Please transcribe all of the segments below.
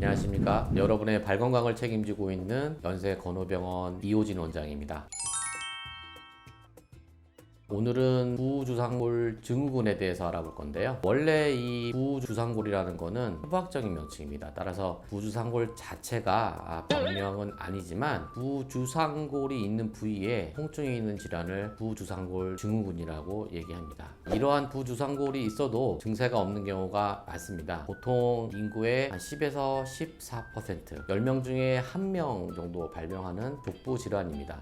안녕하십니까. 여러분의 발 건강을 책임지고 있는 연세건호병원 이호진 원장입니다. 오늘은 부주상골 증후군에 대해서 알아볼 건데요. 원래 이 부주상골이라는 거는 수학적인 명칭입니다. 따라서 부주상골 자체가 병명은 아니지만 부주상골이 있는 부위에 통증이 있는 질환을 부주상골 증후군이라고 얘기합니다. 이러한 부주상골이 있어도 증세가 없는 경우가 많습니다. 보통 인구의 한 10에서 14%, 10명 중에 1명 정도 발병하는 족부 질환입니다.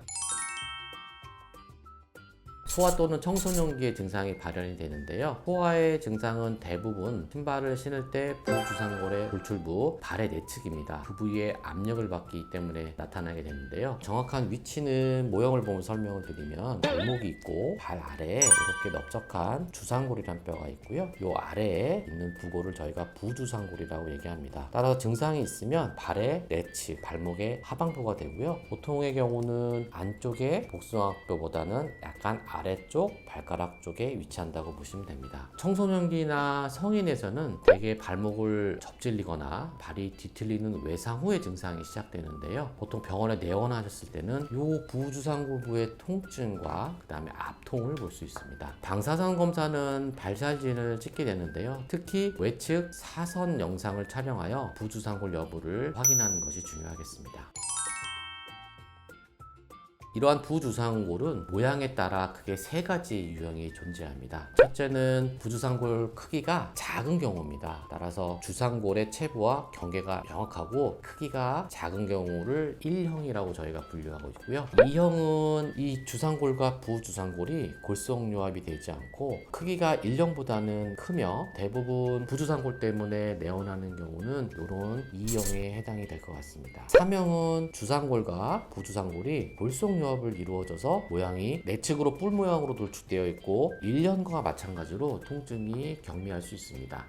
소아 또는 청소년기의 증상이 발현이 되는데요. 소아의 증상은 대부분 신발을 신을 때 부주상골의 골출부, 발의 내측입니다. 그 부위에 압력을 받기 때문에 나타나게 되는데요. 정확한 위치는 모형을 보면 설명을 드리면 발목이 있고 발 아래에 이렇게 넓적한 주상골이라는 뼈가 있고요. 이 아래에 있는 부골을 저희가 부주상골이라고 얘기합니다. 따라서 증상이 있으면 발의 내측, 발목의 하방부가 되고요. 보통의 경우는 안쪽의 복숭아뼈보다는 약간 아래쪽 발가락 쪽에 위치한다고 보시면 됩니다. 청소년기나 성인에서는 대개 발목을 접질리거나 발이 뒤틀리는 외상 후의 증상이 시작되는데요. 보통 병원에 내원하셨을 때는 이 부주상골부의 통증과 그 다음에 압통을 볼 수 있습니다. 방사선 검사는 발 사진을 찍게 되는데요. 특히 외측 사선 영상을 촬영하여 부주상골 여부를 확인하는 것이 중요하겠습니다. 이러한 부주상골은 모양에 따라 크게 세 가지 유형이 존재합니다. 첫째는 부주상골 크기가 작은 경우입니다. 따라서 주상골의 체부와 경계가 명확하고 크기가 작은 경우를 1형이라고 저희가 분류하고 있고요. 2형은 이 주상골과 부주상골이 골성요합이 되지 않고 크기가 1형보다는 크며 대부분 부주상골 때문에 내원하는 경우는 이런 2형에 해당이 될 것 같습니다. 3형은 주상골과 부주상골이 골성요합 을 이루어져서 모양이 내측으로 뿔 모양으로 돌출되어 있고 1년과 마찬가지로 통증이 경미할 수 있습니다.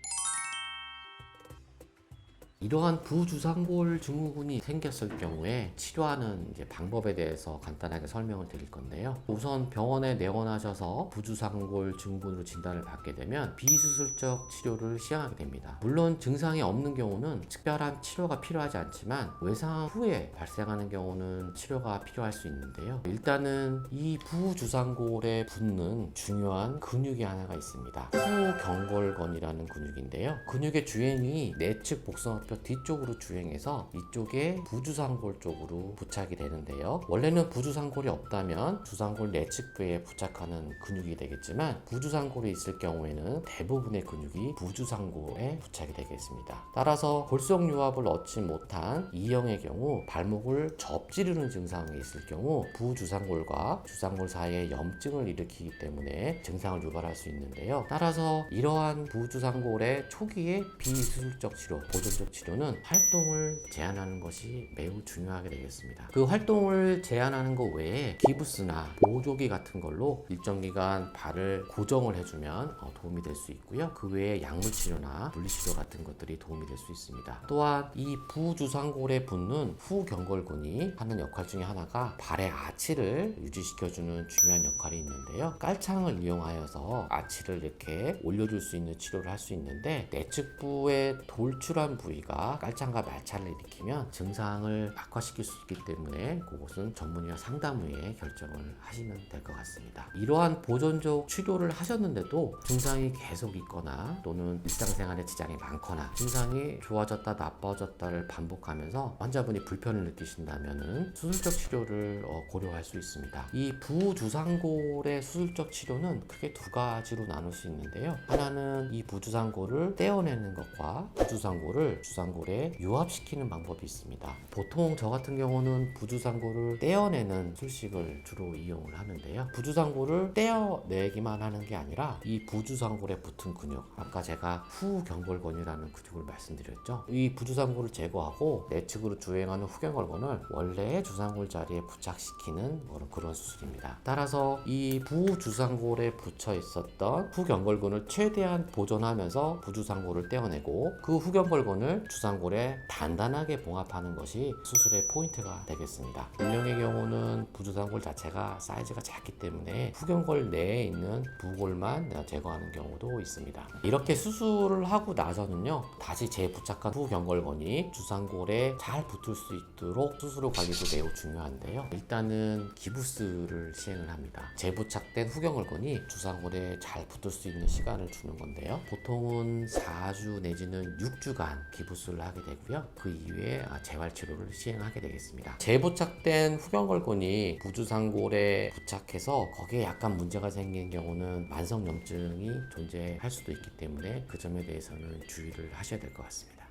이러한 부주상골 증후군이 생겼을 경우에 치료하는 방법에 대해서 간단하게 설명을 드릴 건데요. 우선 병원에 내원하셔서 부주상골 증후군으로 진단을 받게 되면 비수술적 치료를 시행하게 됩니다. 물론 증상이 없는 경우는 특별한 치료가 필요하지 않지만 외상 후에 발생하는 경우는 치료가 필요할 수 있는데요. 일단은 이 부주상골에 붙는 중요한 근육이 하나가 있습니다. 후경골근이라는 근육인데요. 근육의 주행이 내측 복숭아뼈 뒤쪽으로 주행해서 이쪽에 부주상골 쪽으로 부착이 되는데요. 원래는 부주상골이 없다면 주상골 내측부에 부착하는 근육이 되겠지만 부주상골이 있을 경우에는 대부분의 근육이 부주상골에 부착이 되겠습니다. 따라서 골성유합을 얻지 못한 E형의 경우 발목을 접지르는 증상이 있을 경우 부주상골과 주상골 사이에 염증을 일으키기 때문에 증상을 유발할 수 있는데요. 따라서 이러한 부주상골의 초기의 비수술적 치료, 보존적 치료는 활동을 제한하는 것이 매우 중요하게 되겠습니다. 그 활동을 제한하는 것 외에 기부스나 보조기 같은 걸로 일정 기간 발을 고정을 해주면 도움이 될 수 있고요. 그 외에 약물 치료나 물리치료 같은 것들이 도움이 될 수 있습니다. 또한 이 부주상골에 붙는 후경골근이 하는 역할 중에 하나가 발의 아치를 유지시켜주는 중요한 역할이 있는데요. 깔창을 이용하여서 아치를 이렇게 올려줄 수 있는 치료를 할 수 있는데 내측부의 돌출한 부위가 깔창과 마찰을 일으키면 증상을 악화시킬 수 있기 때문에 그것은 전문의와 상담 후에 결정을 하시면 될 것 같습니다. 이러한 보존적 치료를 하셨는데도 증상이 계속 있거나 또는 일상생활에 지장이 많거나 증상이 좋아졌다 나빠졌다를 반복하면서 환자분이 불편을 느끼신다면 수술적 치료를 고려할 수 있습니다. 이 부주상골의 수술적 치료는 크게 두 가지로 나눌 수 있는데요. 하나는 이 부주상골을 떼어내는 것과 부주상골을 주상골에 유합시키는 방법이 있습니다. 보통 저 같은 경우는 부주상골을 떼어내는 술식을 주로 이용을 하는데요. 부주상골을 떼어내기만 하는 게 아니라 이 부주상골에 붙은 근육, 아까 제가 후경골근이라는 근육을 말씀드렸죠. 이 부주상골을 제거하고 내측으로 주행하는 후경골근을 원래의 주상골 자리에 부착시키는 그런 수술입니다. 따라서 이 부주상골에 붙여 있었던 후경골근을 최대한 보존하면서 부주상골을 떼어내고 그 후경골근을 주상골에 단단하게 봉합하는 것이 수술의 포인트가 되겠습니다. 일령의 경우는 부주상골 자체가 사이즈가 작기 때문에 후경골 내에 있는 부골만 제거하는 경우도 있습니다. 이렇게 수술을 하고 나서는요, 다시 재부착한 후경골건이 주상골에 잘 붙을 수 있도록 수술 후 관리도 매우 중요한데요. 일단은 기부스를 시행을 합니다. 재부착된 후경골건이 주상골에 잘 붙을 수 있는 시간을 주는 건데요. 보통은 4주 내지는 6주간 기부스를 하게 되고요. 그 이후에 재활치료를 시행하게 되겠습니다. 재부착된 후경골건이 부주상골에 부착해서 거기에 약간 문제가 생긴 경우는 만성염증이 존재할 수도 있기 때문에 그 점에 대해서는 주의를 하셔야 될 것 같습니다.